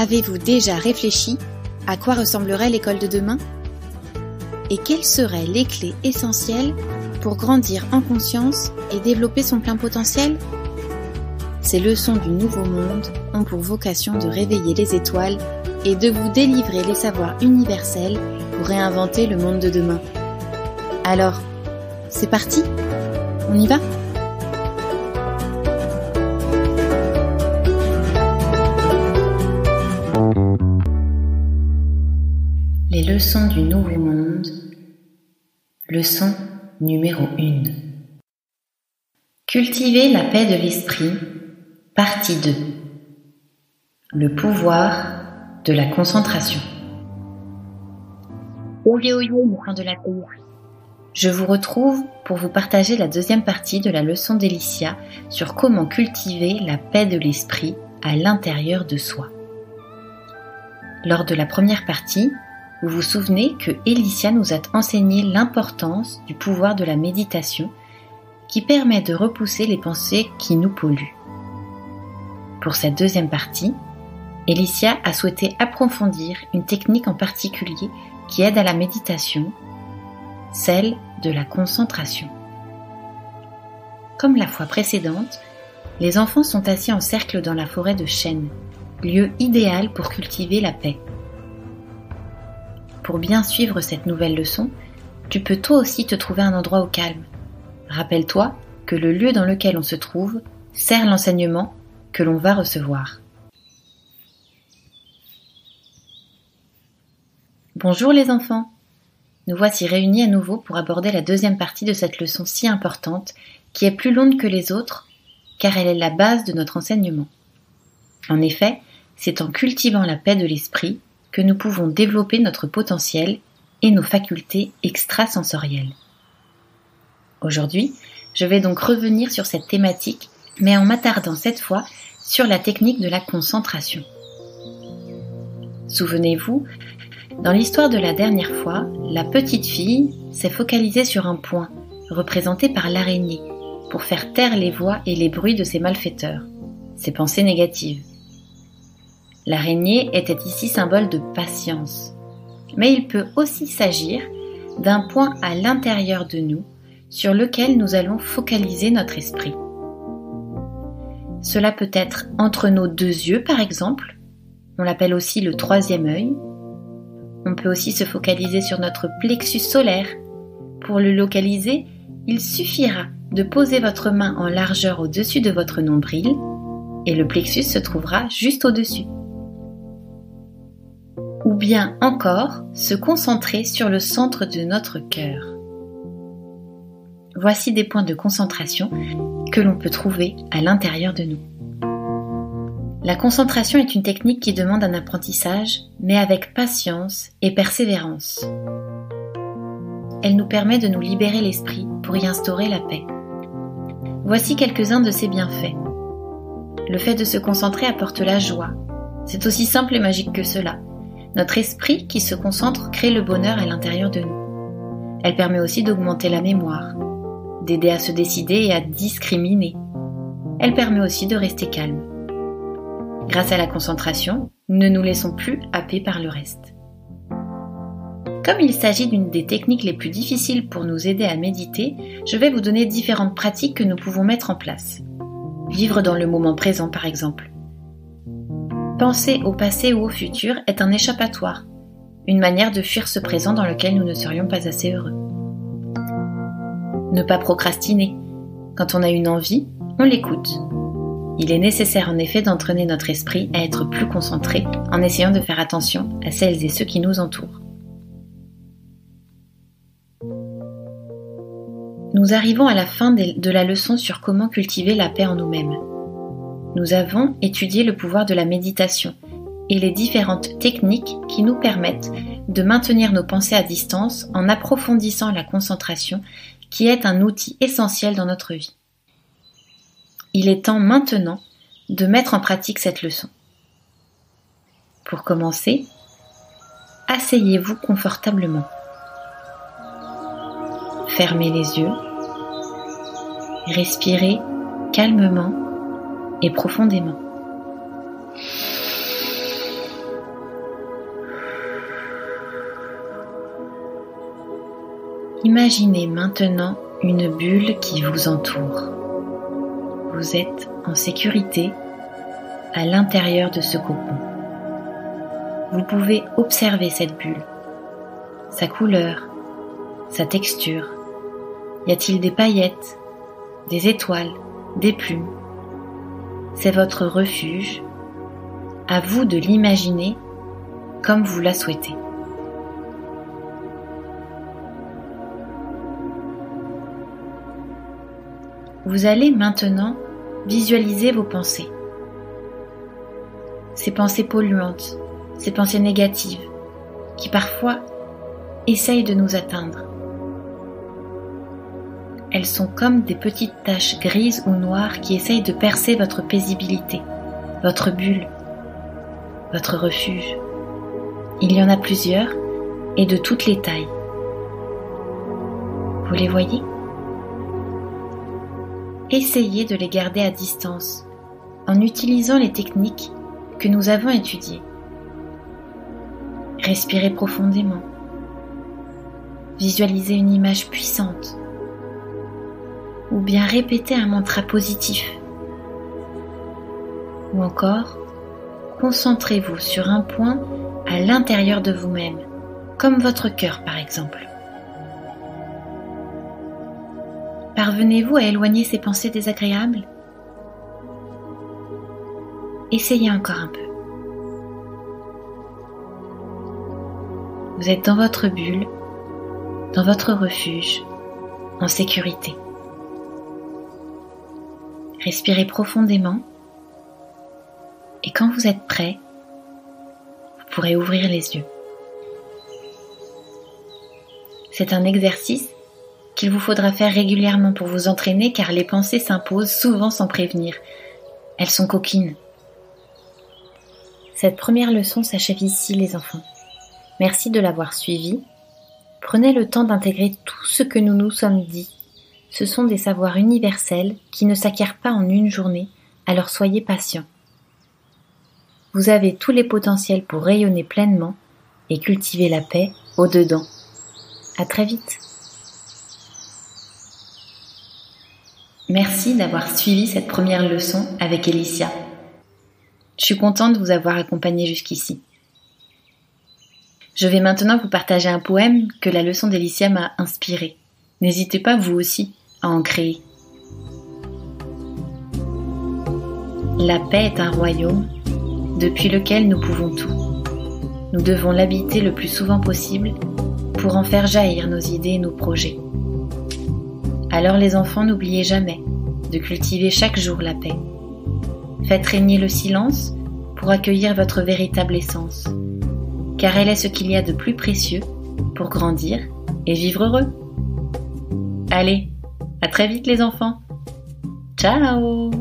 Avez-vous déjà réfléchi à quoi ressemblerait l'école de demain? Et quelles seraient les clés essentielles pour grandir en conscience et développer son plein potentiel? Ces leçons du nouveau monde ont pour vocation de réveiller les étoiles et de vous délivrer les savoirs universels pour réinventer le monde de demain. Alors, c'est parti? On y va? Les leçons du nouveau monde, leçon numéro 1. Cultiver la paix de l'esprit, partie 2. Le pouvoir de la concentration. Je vous retrouve pour vous partager la deuxième partie de la leçon d'Elicia sur comment cultiver la paix de l'esprit à l'intérieur de soi. Lors de la première partie, vous vous souvenez que Elicia nous a enseigné l'importance du pouvoir de la méditation qui permet de repousser les pensées qui nous polluent. Pour cette deuxième partie, Elicia a souhaité approfondir une technique en particulier qui aide à la méditation, celle de la concentration. Comme la fois précédente, les enfants sont assis en cercle dans la forêt de chênes, lieu idéal pour cultiver la paix. Pour bien suivre cette nouvelle leçon, tu peux toi aussi te trouver un endroit au calme. Rappelle-toi que le lieu dans lequel on se trouve sert l'enseignement que l'on va recevoir. Bonjour les enfants! Nous voici réunis à nouveau pour aborder la deuxième partie de cette leçon si importante qui est plus longue que les autres car elle est la base de notre enseignement. En effet, c'est en cultivant la paix de l'esprit que nous pouvons développer notre potentiel et nos facultés extrasensorielles. Aujourd'hui, je vais donc revenir sur cette thématique, mais en m'attardant cette fois sur la technique de la concentration. Souvenez-vous, dans l'histoire de la dernière fois, la petite fille s'est focalisée sur un point, représenté par l'araignée, pour faire taire les voix et les bruits de ses malfaiteurs, ses pensées négatives. L'araignée était ici symbole de patience, mais il peut aussi s'agir d'un point à l'intérieur de nous sur lequel nous allons focaliser notre esprit. Cela peut être entre nos deux yeux par exemple, on l'appelle aussi le troisième œil. On peut aussi se focaliser sur notre plexus solaire. Pour le localiser, il suffira de poser votre main en largeur au-dessus de votre nombril et le plexus se trouvera juste au-dessus. Ou bien encore se concentrer sur le centre de notre cœur. Voici des points de concentration que l'on peut trouver à l'intérieur de nous. La concentration est une technique qui demande un apprentissage, mais avec patience et persévérance. Elle nous permet de nous libérer l'esprit pour y instaurer la paix. Voici quelques-uns de ses bienfaits. Le fait de se concentrer apporte la joie. C'est aussi simple et magique que cela. Notre esprit qui se concentre crée le bonheur à l'intérieur de nous. Elle permet aussi d'augmenter la mémoire, d'aider à se décider et à discriminer. Elle permet aussi de rester calme. Grâce à la concentration, nous ne nous laissons plus happer par le reste. Comme il s'agit d'une des techniques les plus difficiles pour nous aider à méditer, je vais vous donner différentes pratiques que nous pouvons mettre en place. Vivre dans le moment présent par exemple. Penser au passé ou au futur est un échappatoire, une manière de fuir ce présent dans lequel nous ne serions pas assez heureux. Ne pas procrastiner. Quand on a une envie, on l'écoute. Il est nécessaire en effet d'entraîner notre esprit à être plus concentré en essayant de faire attention à celles et ceux qui nous entourent. Nous arrivons à la fin de la leçon sur comment cultiver la paix en nous-mêmes. Nous avons étudié le pouvoir de la méditation et les différentes techniques qui nous permettent de maintenir nos pensées à distance en approfondissant la concentration qui est un outil essentiel dans notre vie. Il est temps maintenant de mettre en pratique cette leçon. Pour commencer, asseyez-vous confortablement. Fermez les yeux. Respirez calmement et profondément. Imaginez maintenant une bulle qui vous entoure. Vous êtes en sécurité à l'intérieur de ce cocon. Vous pouvez observer cette bulle, sa couleur, sa texture. Y a-t-il des paillettes, des étoiles, des plumes? C'est votre refuge. À vous de l'imaginer comme vous la souhaitez. Vous allez maintenant visualiser vos pensées. Ces pensées polluantes, ces pensées négatives, qui parfois essayent de nous atteindre. Elles sont comme des petites taches grises ou noires qui essayent de percer votre paisibilité, votre bulle, votre refuge. Il y en a plusieurs et de toutes les tailles. Vous les voyez ? Essayez de les garder à distance en utilisant les techniques que nous avons étudiées. Respirez profondément. Visualisez une image puissante. Ou bien répétez un mantra positif. Ou encore, concentrez-vous sur un point à l'intérieur de vous-même, comme votre cœur par exemple. Parvenez-vous à éloigner ces pensées désagréables ? Essayez encore un peu. Vous êtes dans votre bulle, dans votre refuge, en sécurité. Respirez profondément et quand vous êtes prêt, vous pourrez ouvrir les yeux. C'est un exercice qu'il vous faudra faire régulièrement pour vous entraîner car les pensées s'imposent souvent sans prévenir. Elles sont coquines. Cette première leçon s'achève ici les enfants. Merci de l'avoir suivie. Prenez le temps d'intégrer tout ce que nous nous sommes dit. Ce sont des savoirs universels qui ne s'acquièrent pas en une journée, alors soyez patients. Vous avez tous les potentiels pour rayonner pleinement et cultiver la paix au-dedans. À très vite. Merci d'avoir suivi cette première leçon avec Elicia. Je suis contente de vous avoir accompagné jusqu'ici. Je vais maintenant vous partager un poème que la leçon d'Elicia m'a inspiré. N'hésitez pas vous aussi à en créer. La paix est un royaume depuis lequel nous pouvons tout. Nous devons l'habiter le plus souvent possible pour en faire jaillir nos idées et nos projets. Alors les enfants, n'oubliez jamais de cultiver chaque jour la paix. Faites régner le silence pour accueillir votre véritable essence, car elle est ce qu'il y a de plus précieux pour grandir et vivre heureux. Allez, à très vite les enfants. Ciao!